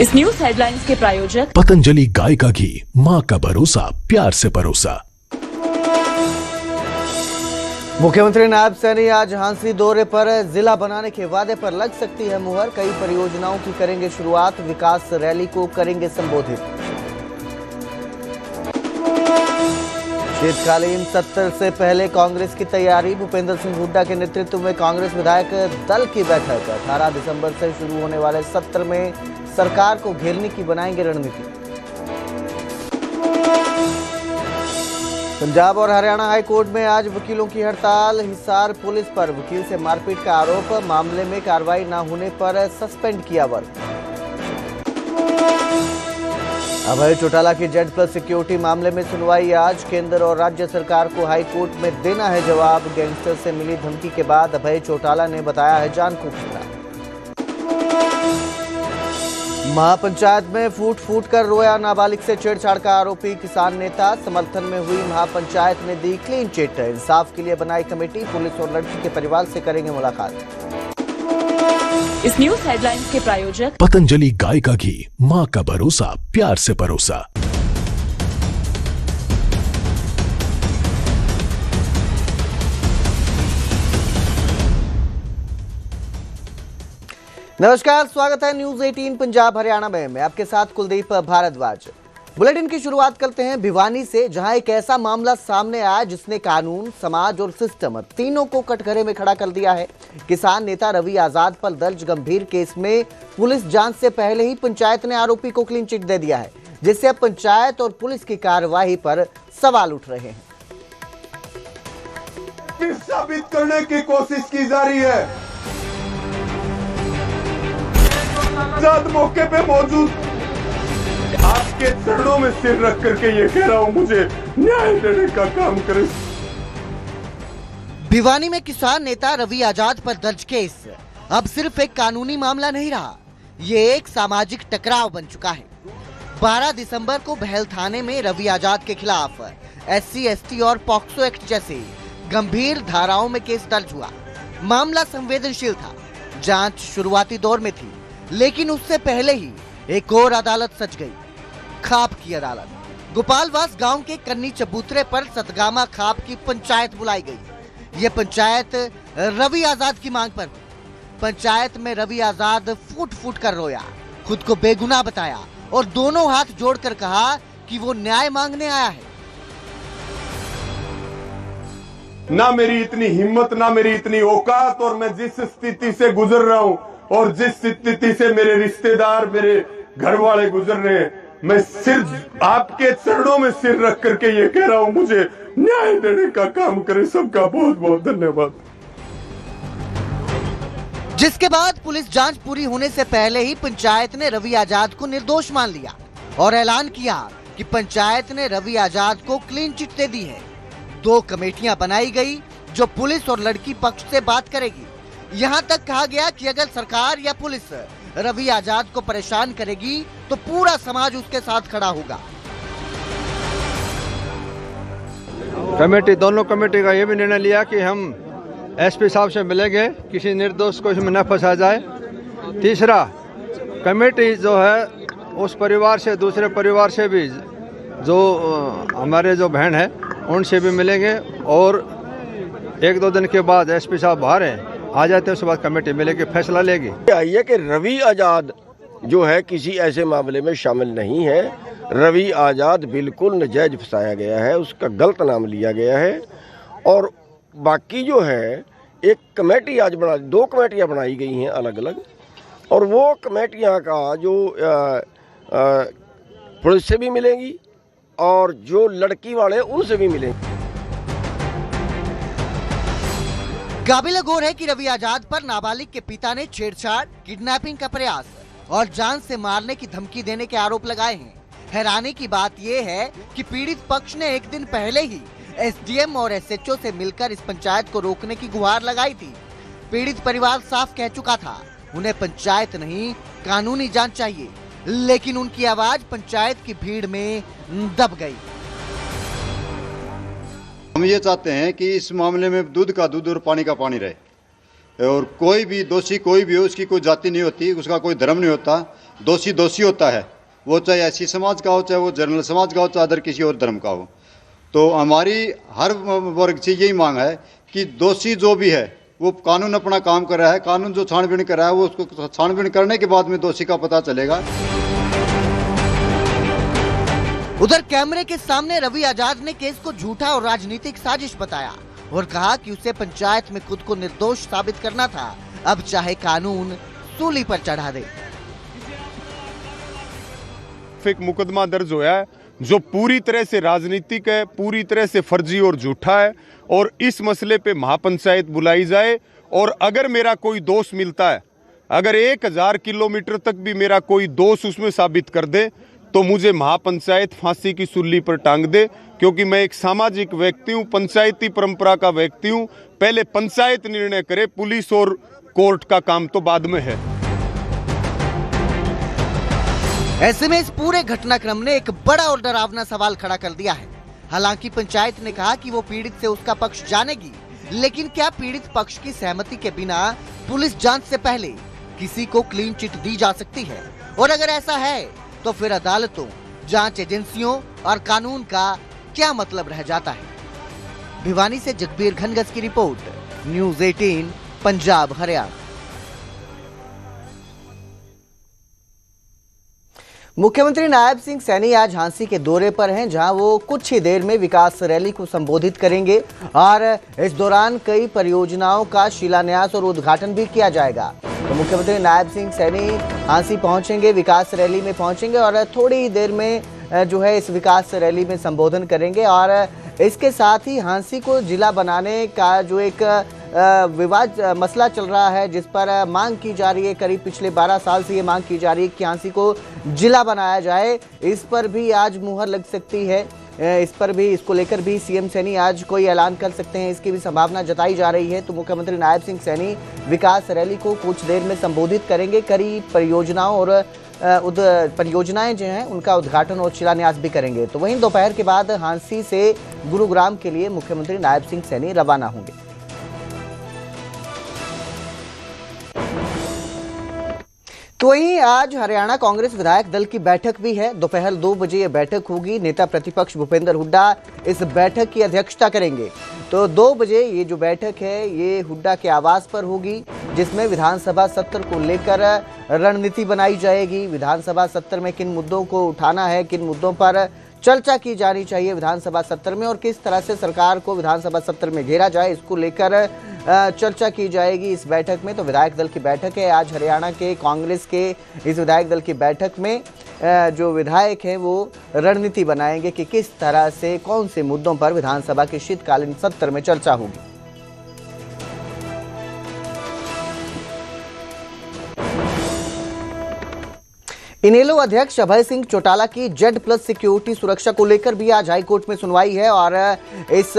इस news headlines के प्रायोजक पतंजलि गाय का घी, माँ का भरोसा, प्यार से परोसा। मुख्यमंत्री नायब सैनी आज झांसी दौरे पर जिला बनाने के वादे पर लग सकती है मुहर। कई परियोजनाओं की करेंगे शुरुआत, विकास रैली को करेंगे संबोधित। शीतकालीन सत्र से पहले कांग्रेस की तैयारी, भूपेंद्र सिंह हुड्डा के नेतृत्व में कांग्रेस विधायक दल की बैठक। 18 दिसंबर से शुरू होने वाले सत्र में सरकार को घेरने की बनाएंगे रणनीति। पंजाब और हरियाणा हाई कोर्ट में आज वकीलों की हड़ताल। हिसार पुलिस पर वकील से मारपीट का आरोप, मामले में कार्रवाई न होने पर सस्पेंड किया वर्क। अभय चौटाला की Z+ सिक्योरिटी मामले में सुनवाई आज। केंद्र और राज्य सरकार को हाई कोर्ट में देना है जवाब। गैंगस्टर से मिली धमकी के बाद अभय चौटाला ने बताया है जान को खतरा। महापंचायत में फूट फूट कर रोया नाबालिग से छेड़छाड़ का आरोपी किसान नेता। समर्थन में हुई महापंचायत ने दी क्लीन चिट। इंसाफ के लिए बनाई कमेटी, पुलिस और लड़की के परिवार से करेंगे मुलाकात। इस न्यूज हेडलाइंस के प्रायोजक पतंजलि गाय का घी, माँ का भरोसा, प्यार से परोसा। नमस्कार, स्वागत है न्यूज 18 पंजाब हरियाणा में। मैं आपके साथ कुलदीप भारद्वाज। बुलेटिन की शुरुआत करते हैं भिवानी से, जहां एक ऐसा मामला सामने आया जिसने कानून, समाज और सिस्टम तीनों को कटघरे में खड़ा कर दिया है। किसान नेता रवि आजाद पर दर्ज गंभीर केस में पुलिस जांच से पहले ही पंचायत ने आरोपी को क्लीन चिट दे दिया है, जिससे अब पंचायत और पुलिस की कार्रवाई पर सवाल उठ रहे हैं। फिर साबित करने की कोशिश की जा रही है। आजाद मौके पे मौजूद, आपके चरणों में सिर रख करके ये कह रहा हूं, मुझे न्याय देने का काम करें। भिवानी में किसान नेता रवि आजाद पर दर्ज केस अब सिर्फ एक कानूनी मामला नहीं रहा, ये एक सामाजिक टकराव बन चुका है। 12 दिसंबर को बहल थाने में रवि आजाद के खिलाफ SC, ST और पॉक्सो एक्ट जैसे गंभीर धाराओं में केस दर्ज हुआ। मामला संवेदनशील था, जांच शुरुआती दौर में थी, लेकिन उससे पहले ही एक और अदालत सज गई, खाप की अदालत। गोपालवास गांव के कन्नी चबूतरे पर सतगामा खाप की पंचायत बुलाई गई। ये पंचायत रवि आजाद की मांग पर हुई। पंचायत में रवि आजाद फूट फूट कर रोया, खुद को बेगुनाह बताया और दोनों हाथ जोड़कर कहा कि वो न्याय मांगने आया है। ना मेरी इतनी हिम्मत, ना मेरी इतनी औकात, और मैं जिस स्थिति से गुजर रहा हूं और जिस स्थिति से मेरे रिश्तेदार, मेरे घर वाले गुजर रहे हैं, मैं सिर्फ आपके चरणों में सिर रख करके ये कह रहा हूं, मुझे न्याय देने का काम करें। सबका बहुत बहुत धन्यवाद। जिसके बाद पुलिस जांच पूरी होने से पहले ही पंचायत ने रवि आजाद को निर्दोष मान लिया और ऐलान किया कि पंचायत ने रवि आजाद को क्लीन चिट दे दी है। 2 कमेटियां बनाई गई जो पुलिस और लड़की पक्ष से बात करेगी। यहाँ तक कहा गया कि अगर सरकार या पुलिस रवि आजाद को परेशान करेगी तो पूरा समाज उसके साथ खड़ा होगा। कमेटी, दोनों कमेटी का ये भी निर्णय लिया कि हम SP साहब से मिलेंगे, किसी निर्दोष को इसमें न फंसा जाए। तीसरा, कमेटी जो है उस परिवार से, दूसरे परिवार से भी, जो हमारे जो बहन है उनसे भी मिलेंगे, और 1-2 दिन के बाद SP साहब बाहर हैं, आ जाते हैं, उसके बाद कमेटी मिलेगी, फैसला लेगी। ये कि रवि आजाद जो है किसी ऐसे मामले में शामिल नहीं है। रवि आजाद बिल्कुल नजायज फंसाया गया है, उसका गलत नाम लिया गया है। और बाकी जो है एक कमेटी आज 2 कमेटियां बनाई गई हैं अलग अलग, और वो कमेटियां का जो पुलिस से भी मिलेंगी और जो लड़की वाले उनसे भी मिलेंगी। काबिल गौर है कि रवि आजाद पर नाबालिग के पिता ने छेड़छाड़, किडनैपिंग का प्रयास और जान से मारने की धमकी देने के आरोप लगाए हैं। हैरानी की बात यह है कि पीड़ित पक्ष ने एक दिन पहले ही SDM और SHO से मिलकर इस पंचायत को रोकने की गुहार लगाई थी। पीड़ित परिवार साफ कह चुका था, उन्हें पंचायत नहीं कानूनी जांच चाहिए, लेकिन उनकी आवाज पंचायत की भीड़ में दब गई। हम ये चाहते हैं कि इस मामले में दूध का दूध और पानी का पानी रहे। और कोई भी दोषी कोई भी हो, उसकी कोई जाति नहीं होती, उसका कोई धर्म नहीं होता। दोषी दोषी होता है, वो चाहे ऐसी समाज का हो, चाहे वो जनरल समाज का हो, चाहे अदर किसी और धर्म का हो। तो हमारी हर वर्ग से यही मांग है कि दोषी जो भी है वो कानून अपना काम कर रहा है, कानून जो छानबीन कर रहा है वो उसको छानबीन करने के बाद में दोषी का पता चलेगा। उधर कैमरे के सामने रवि आजाद ने केस को झूठा और राजनीतिक साजिश बताया और कहा कि उसे पंचायत में खुद को निर्दोष साबित करना था, अब चाहे कानून सूली पर चढ़ा दे। एक मुकदमा दर्ज हुआ है जो पूरी तरह से राजनीतिक है, पूरी तरह से फर्जी और झूठा है, और इस मसले पे महापंचायत बुलाई जाए। और अगर मेरा कोई दोष मिलता है, अगर 1000 किलोमीटर तक भी मेरा कोई दोष उसमें साबित कर दे, तो मुझे महापंचायत फांसी की सूली पर टांग दे, क्योंकि मैं एक सामाजिक व्यक्ति हूँ, पंचायती परंपरा का व्यक्ति हूँ। पहले पंचायत निर्णय करे, पुलिस और कोर्ट का काम तो बाद में है। ऐसे में इस पूरे घटनाक्रम ने एक बड़ा और डरावना सवाल खड़ा कर दिया है। हालांकि पंचायत ने कहा कि वो पीड़ित से उसका पक्ष जानेगी, लेकिन क्या पीड़ित पक्ष की सहमति के बिना पुलिस जांच से पहले किसी को क्लीन चिट दी जा सकती है? और अगर ऐसा है तो फिर अदालतों, जांच एजेंसियों और कानून का क्या मतलब रह जाता है? भिवानी से जगबीर घनगस की रिपोर्ट, न्यूज़ 18 पंजाब हरियाणा। मुख्यमंत्री नायब सिंह सैनी आज झांसी के दौरे पर हैं, जहां वो कुछ ही देर में विकास रैली को संबोधित करेंगे और इस दौरान कई परियोजनाओं का शिलान्यास और उद्घाटन भी किया जाएगा। तो मुख्यमंत्री नायब सिंह सैनी झांसी पहुंचेंगे, विकास रैली में पहुंचेंगे और थोड़ी ही देर में जो है इस विकास रैली में संबोधन करेंगे। और इसके साथ ही झांसी को जिला बनाने का जो एक विवाद मसला चल रहा है, जिस पर मांग की जा रही है, करीब पिछले 12 साल से ये मांग की जा रही है कि झांसी को जिला बनाया जाए, इस पर भी आज मुहर लग सकती है। इसको लेकर भी सीएम सैनी आज कोई ऐलान कर सकते हैं, इसकी भी संभावना जताई जा रही है। तो मुख्यमंत्री नायब सिंह सैनी विकास रैली को कुछ देर में संबोधित करेंगे, कई परियोजनाओं और परियोजनाएं जो हैं उनका उद्घाटन और शिलान्यास भी करेंगे। तो वहीं दोपहर के बाद झांसी से गुरुग्राम के लिए मुख्यमंत्री नायब सिंह सैनी रवाना होंगे। तो वहीं आज हरियाणा कांग्रेस विधायक दल की बैठक भी है। दोपहर 2 बजे ये बैठक होगी। नेता प्रतिपक्ष भूपेंद्र हुड्डा इस बैठक की अध्यक्षता करेंगे। तो 2 बजे ये जो बैठक है ये हुड्डा के आवास पर होगी, जिसमें विधानसभा सत्र को लेकर रणनीति बनाई जाएगी। विधानसभा सत्र में किन मुद्दों को उठाना है, किन मुद्दों पर चर्चा की जानी चाहिए विधानसभा सत्र में, और किस तरह से सरकार को विधानसभा सत्र में घेरा जाए, इसको लेकर चर्चा की जाएगी इस बैठक में। तो विधायक दल की बैठक है आज हरियाणा के कांग्रेस के। इस विधायक दल की बैठक में जो विधायक हैं वो रणनीति बनाएंगे कि किस तरह से, कौन से मुद्दों पर विधानसभा के शीतकालीन सत्र में चर्चा होगी। इनेलो अध्यक्ष अभय सिंह चौटाला की Z+ सिक्योरिटी सुरक्षा को लेकर भी आज हाईकोर्ट में सुनवाई है और इस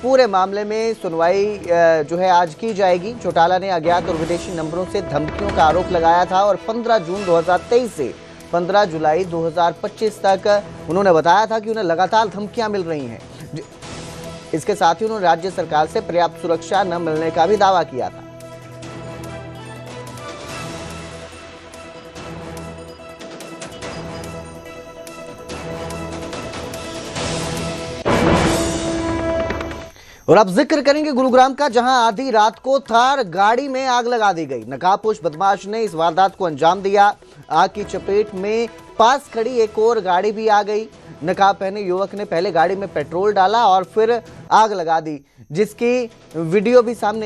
पूरे मामले में सुनवाई जो है आज की जाएगी। चौटाला ने अज्ञात और विदेशी नंबरों से धमकियों का आरोप लगाया था और 15 जून 2023 से 15 जुलाई 2025 तक उन्होंने बताया था कि उन्हें लगातार धमकियां मिल रही हैं। इसके साथ ही उन्होंने राज्य सरकार से पर्याप्त सुरक्षा न मिलने का भी दावा किया था। और अब जिक्र करेंगे गुरुग्राम का, जहां आधी रात को थार गाड़ी में आग लगा दी गई। नकाबपोश बदमाश ने इस वारदात को अंजाम दिया। आग की चपेट में पास खड़ी एक और गाड़ी भी आ गई। नकाब पहने युवक ने पहले गाड़ी में पेट्रोल डाला और फिर आग लगा दी, जिसकी वीडियो भी सामने